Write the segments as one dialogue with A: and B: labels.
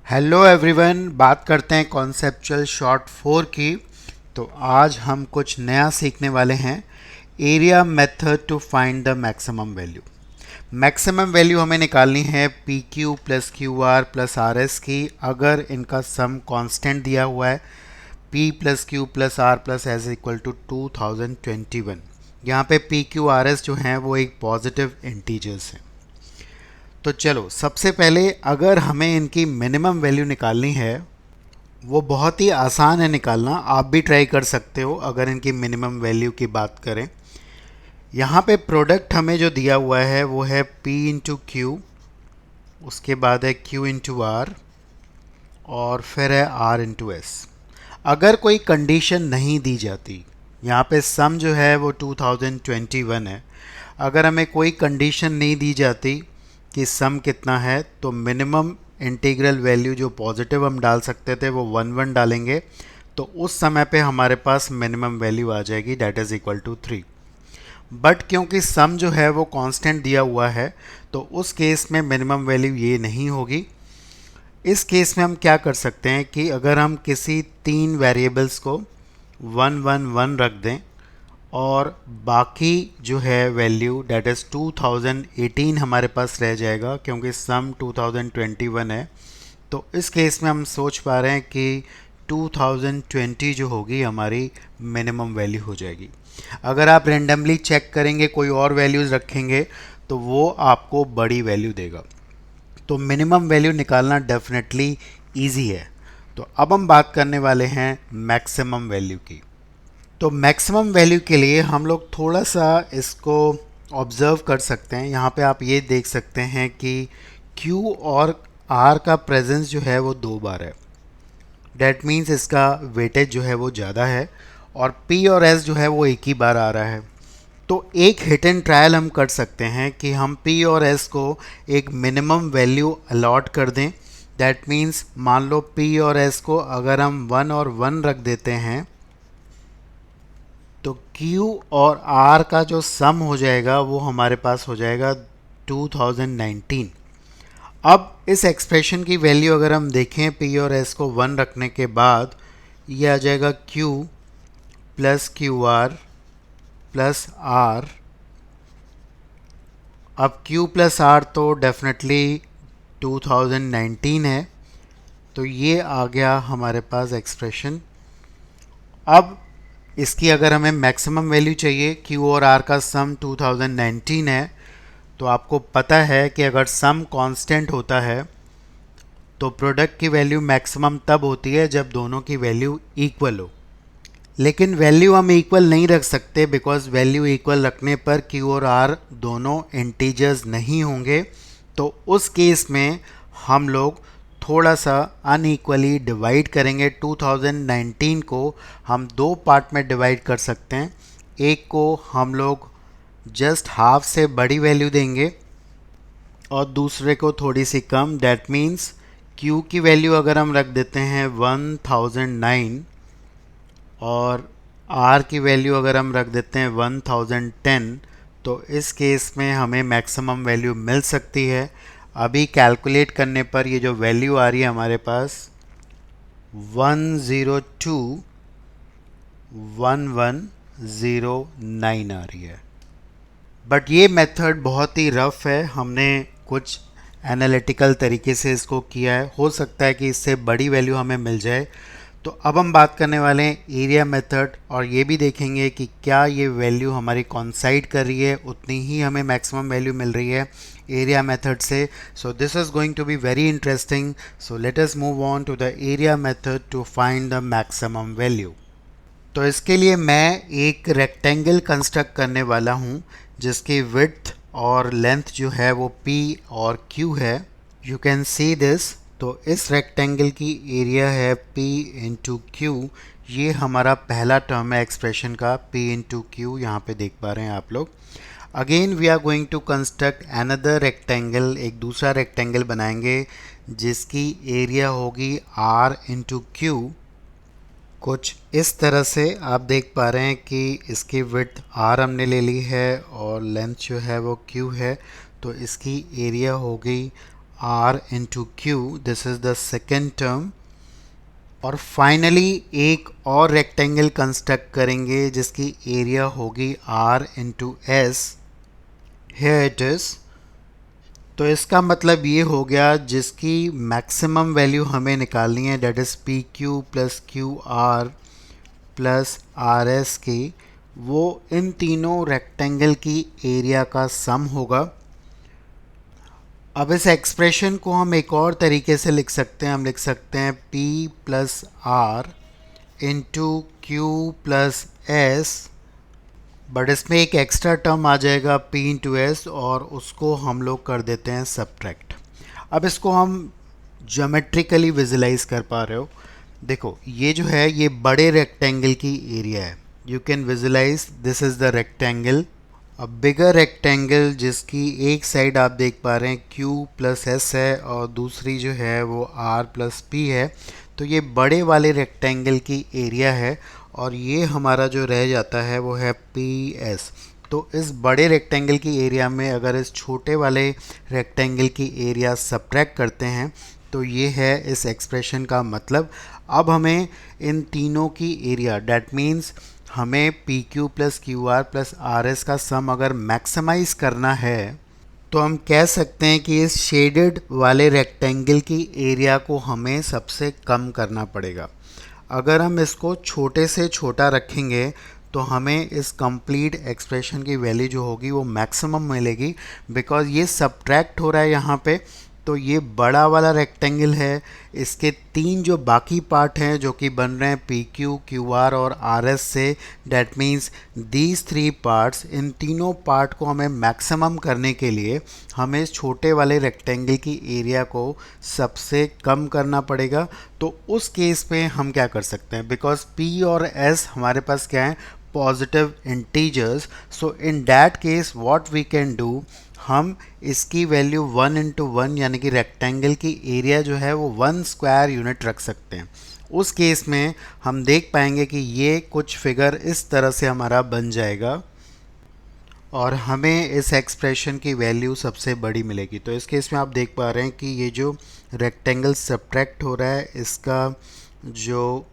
A: Hello everyone, बात करते हैं कॉन्सेप्चुअल शॉर्ट 4 की। तो आज हम कुछ नया सीखने वाले हैं। Area method to find the maximum value. Maximum value हमें निकालनी है P Q plus Q R plus R S की, अगर इनका सम कांस्टेंट दिया हुआ है P plus Q plus R plus S equal to 2021। यहाँ पे पी क्यू आर एस जो हैं वो एक पॉजिटिव इंटीजर्स हैं। तो चलो, सबसे पहले अगर हमें इनकी मिनिमम वैल्यू निकालनी है, वो बहुत ही आसान है निकालना। आप भी ट्राई कर सकते हो अगर इनकी मिनिमम वैल्यू की बात करें। यहाँ पे प्रोडक्ट हमें जो दिया हुआ है वो है P इंटू क्यू, उसके बाद है Q इंटू आर और फिर है R इंटू एस। अगर कोई कंडीशन नहीं दी जाती, यहाँ पे सम जो है वो 2021 है, अगर हमें कोई कंडीशन नहीं दी जाती कि सम कितना है, तो मिनिमम इंटीग्रल वैल्यू जो पॉजिटिव हम डाल सकते थे वो 1 डालेंगे, तो उस समय पे हमारे पास मिनिमम वैल्यू आ जाएगी, that is equal to 3। But क्योंकि सम जो है वो कांस्टेंट दिया हुआ है, तो उस केस में मिनिमम वैल्यू ये नहीं होगी। इस केस में हम क्या कर सकते हैं कि अगर हम किसी 3 वेरिएबल्स को 1 1 1 रख दें और बाकी जो है वैल्यू डेट इज़ 2018 हमारे पास रह जाएगा, क्योंकि सम 2021 है। तो इस केस में हम सोच पा रहे हैं कि 2020 जो होगी हमारी मिनिमम वैल्यू हो जाएगी। अगर आप रेंडमली चेक करेंगे, कोई और वैल्यूज़ रखेंगे, तो वो आपको बड़ी वैल्यू देगा। तो मिनिमम वैल्यू निकालना डेफिनेटली इजी है। तो अब हम बात करने वाले हैं मैक्सिमम वैल्यू की। तो मैक्सिमम वैल्यू के लिए हम लोग थोड़ा सा इसको ऑब्ज़र्व कर सकते हैं। यहाँ पे आप ये देख सकते हैं कि Q और R का प्रेजेंस जो है वो 2 बार है। डैट मीन्स इसका वेटेज जो है वो ज़्यादा है, और P और S जो है वो एक ही बार आ रहा है। तो एक हिट एंड ट्रायल हम कर सकते हैं कि हम P और S को एक मिनिमम वैल्यू अलॉट कर दें। दैट मीन्स मान लो P और S को अगर हम 1 और 1 रख देते हैं, तो Q और R का जो सम हो जाएगा वो हमारे पास हो जाएगा 2019। अब इस एक्सप्रेशन की वैल्यू अगर हम देखें P और S को 1 रखने के बाद, ये आ जाएगा Q plus Q R plus R. अब Q प्लस आर तो डेफिनेटली 2019 है, तो ये आ गया हमारे पास एक्सप्रेशन। अब इसकी अगर हमें मैक्सिमम वैल्यू चाहिए, Q और R का सम 2019 है, तो आपको पता है कि अगर सम कांस्टेंट होता है तो प्रोडक्ट की वैल्यू मैक्सिमम तब होती है जब दोनों की वैल्यू इक्वल हो। लेकिन वैल्यू हम इक्वल नहीं रख सकते, बिकॉज वैल्यू इक्वल रखने पर Q और R दोनों इंटीजर्स नहीं होंगे। तो उस केस में हम लोग थोड़ा सा अनइक्वली डिवाइड करेंगे। 2019 को हम 2 पार्ट में डिवाइड कर सकते हैं। एक को हम लोग जस्ट हाफ से बड़ी वैल्यू देंगे और दूसरे को थोड़ी सी कम। दैट मीन्स Q की वैल्यू अगर हम रख देते हैं 1009 और R की वैल्यू अगर हम रख देते हैं 1010, तो इस केस में हमें मैक्सिमम वैल्यू मिल सकती है। अभी कैलकुलेट करने पर ये जो वैल्यू आ रही है हमारे पास 1021109 आ रही है। बट ये मेथड बहुत ही रफ है, हमने कुछ एनालिटिकल तरीके से इसको किया है। हो सकता है कि इससे बड़ी वैल्यू हमें मिल जाए। तो अब हम बात करने वाले हैं एरिया मेथड, और ये भी देखेंगे कि क्या ये वैल्यू हमारी कॉन्साइड कर रही है, उतनी ही हमें मैक्सिमम वैल्यू मिल रही है एरिया मेथड से। So this is going to be very interesting. So let us move on to the area method to find the maximum value. तो इसके लिए मैं एक रेक्टेंगल कंस्ट्रक्ट करने वाला हूँ जिसकी विड्थ और लेंथ जो है वो P और Q है। You can see this. तो इस रेक्टेंगल की एरिया है P इंटू क्यू। ये हमारा पहला टर्म है एक्सप्रेशन का, P इंटू क्यू, यहाँ पे देख पा रहे हैं आप लोग। Again we are going to construct another rectangle, एक दूसरा रेक्टेंगल बनाएंगे जिसकी एरिया होगी R इंटू क्यू। कुछ इस तरह से आप देख पा रहे हैं कि इसकी विड्थ R हमने ले ली है और लेंथ जो है वो Q है। तो इसकी एरिया हो गई r into Q, this is the second term. और फाइनली एक और रेक्टेंगल कंस्ट्रक्ट करेंगे जिसकी एरिया होगी r into S, here it is. तो इसका मतलब ये हो गया जिसकी मैक्सिमम वैल्यू हमें निकालनी है, that is P Q plus Q R plus R S की, वो इन तीनों रेक्टेंगल की एरिया का सम होगा। अब इस एक्सप्रेशन को हम एक और तरीके से लिख सकते हैं, हम लिख सकते हैं P plus R into Q plus S, but इसमें एक एक्स्ट्रा टर्म आ जाएगा P इंटू एस और उसको हम लोग कर देते हैं सब्ट्रैक्ट। अब इसको हम ज्योमेट्रिकली विजुलाइज कर पा रहे हो, देखो ये जो है ये बड़े रेक्टेंगल की एरिया है, you can visualise this is the rectangle, a bigger rectangle जिसकी एक साइड आप देख पा रहे हैं Q प्लस एस है और दूसरी जो है वो R प्लस P है। तो ये बड़े वाले रेक्टेंगल की एरिया है और ये हमारा जो रह जाता है वो है PS। तो इस बड़े रेक्टेंगल की एरिया में अगर इस छोटे वाले रेक्टेंगल की एरिया सब्ट्रैक्ट करते हैं तो ये है इस एक्सप्रेशन का मतलब। अब हमें इन तीनों की एरिया, डैट मीन्स हमें P Q plus Q R plus R S का सम अगर मैक्सिमाइज करना है तो हम कह सकते हैं कि इस शेडेड वाले रेक्टेंगल की एरिया को हमें सबसे कम करना पड़ेगा। अगर हम इसको छोटे से छोटा रखेंगे तो हमें इस कंप्लीट एक्सप्रेशन की वैल्यू जो होगी वो मैक्सिमम मिलेगी, बिकॉज ये सब्ट्रैक्ट हो रहा है यहाँ पे। तो ये बड़ा वाला रेक्टेंगल है, इसके तीन जो बाकी पार्ट हैं जो कि बन रहे हैं पी क्यू क्यू आर और आर एस से, that means these three parts, इन तीनों पार्ट को हमें मैक्सिमम करने के लिए हमें इस छोटे वाले रेक्टेंगल की एरिया को सबसे कम करना पड़ेगा। तो उस केस में हम क्या कर सकते हैं, बिकॉज पी और एस हमारे पास क्या है, positive integers, so in that case what we can do, हम इसकी वैल्यू 1 इंटू 1 यानी कि रेक्टेंगल की एरिया जो है वो 1 स्क्वायर यूनिट रख सकते हैं। उस केस में हम देख पाएंगे कि ये कुछ फिगर इस तरह से हमारा बन जाएगा और हमें इस एक्सप्रेशन की वैल्यू सबसे बड़ी मिलेगी। तो इस केस में आप देख पा रहे हैं कि ये जो रेक्टेंगल सब्ट्रैक्ट हो रहा है इसका जो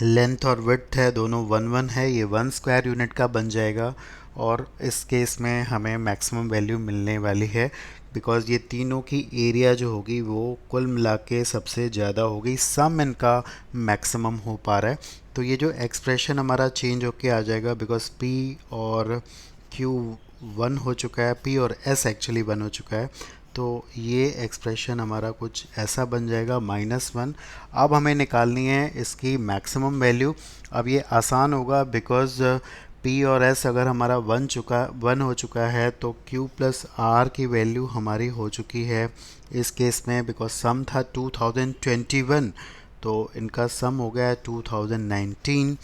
A: लेंथ और विड्थ है दोनों 1 1 है, ये 1 स्क्वायर यूनिट का बन जाएगा और इस केस में हमें मैक्सिमम वैल्यू मिलने वाली है, बिकॉज़ ये तीनों की एरिया जो होगी वो कुल मिला के सबसे ज़्यादा होगी, सम इनका मैक्सिमम हो पा रहा है। तो ये जो एक्सप्रेशन हमारा चेंज होके आ जाएगा, बिकॉज P और Q 1 हो चुका है, P और S एक्चुअली 1 हो चुका है। तो ये एक्सप्रेशन हमारा कुछ ऐसा बन जाएगा -1। अब हमें निकालनी है इसकी मैक्सिमम वैल्यू। अब ये आसान होगा, बिकॉज P और S अगर हमारा 1 हो चुका है तो Q प्लस R की वैल्यू हमारी हो चुकी है इस केस में, बिकॉज सम था 2021 तो इनका सम हो गया है 2019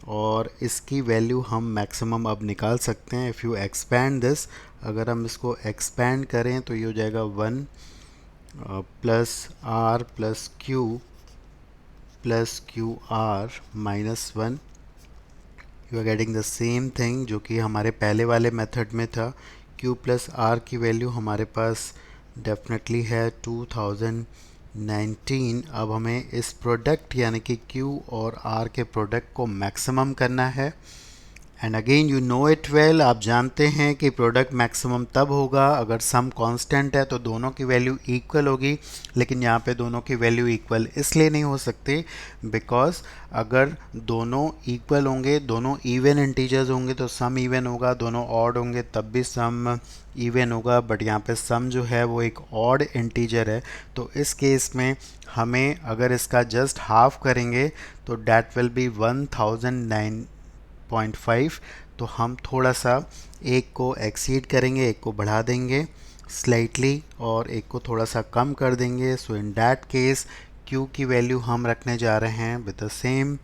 A: और इसकी वैल्यू हम मैक्सिमम अब निकाल सकते हैं। इफ़ यू एक्सपैंड दिस, अगर हम इसको एक्सपैंड करें तो ये हो जाएगा 1 plus R plus Q R -1, you are getting the same thing जो कि हमारे पहले वाले मेथड में था। Q प्लस आर की वैल्यू हमारे पास डेफिनेटली है 2019। अब हमें इस प्रोडक्ट यानी कि Q और R के प्रोडक्ट को मैक्सिमम करना है। And again you know it well, आप जानते हैं कि प्रोडक्ट मैक्सिमम तब होगा अगर सम कांस्टेंट है तो दोनों की वैल्यू इक्वल होगी, लेकिन यहाँ पे दोनों की वैल्यू इक्वल इसलिए नहीं हो सकती बिकॉज अगर दोनों इक्वल होंगे, दोनों इवन इंटीजर्स होंगे तो सम इवन होगा, दोनों ऑड होंगे तब भी सम इवन होगा, बट यहाँ पे सम जो है वो एक ऑड इंटीजर है। तो इस केस में हमें अगर इसका जस्ट हाफ करेंगे तो डैट विल बी 1009.5। तो हम थोड़ा सा एक को एक्सीड करेंगे, एक को बढ़ा देंगे स्लाइटली और एक को थोड़ा सा कम कर देंगे। सो इन दैट केस Q की वैल्यू हम रखने जा रहे हैं with the same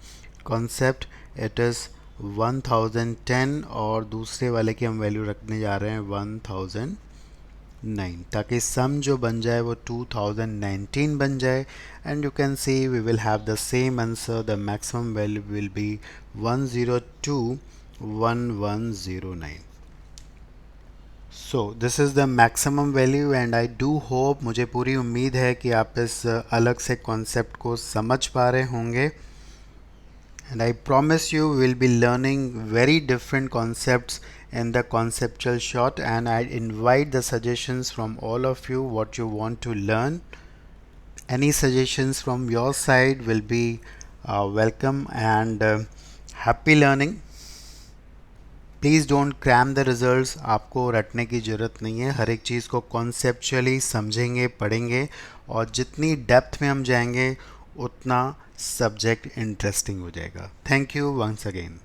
A: concept, it is 1010 और दूसरे वाले की हम वैल्यू रखने जा रहे हैं 1009, ताकि सम जो बन जाए वो 2019 बन जाए। And you can see we will have the same answer, the maximum value will be 1021109। So this is the maximum value and I do hope, मुझे पूरी उम्मीद है कि आप इस अलग से कॉन्सेप्ट को समझ पा रहे होंगे. And I promise you we'll be learning very different concepts in the conceptual short, and I invite the suggestions from all of you what you want to learn. Any suggestions from your side will be welcome, and happy learning. Please don't cram the results. आपको रटने की ज़रूरत नहीं है. हर एक चीज़ को conceptually समझेंगे, पढ़ेंगे, और जितनी डेप्थ में हम जाएंगे उतना सब्जेक्ट इंटरेस्टिंग हो जाएगा. Thank you once again.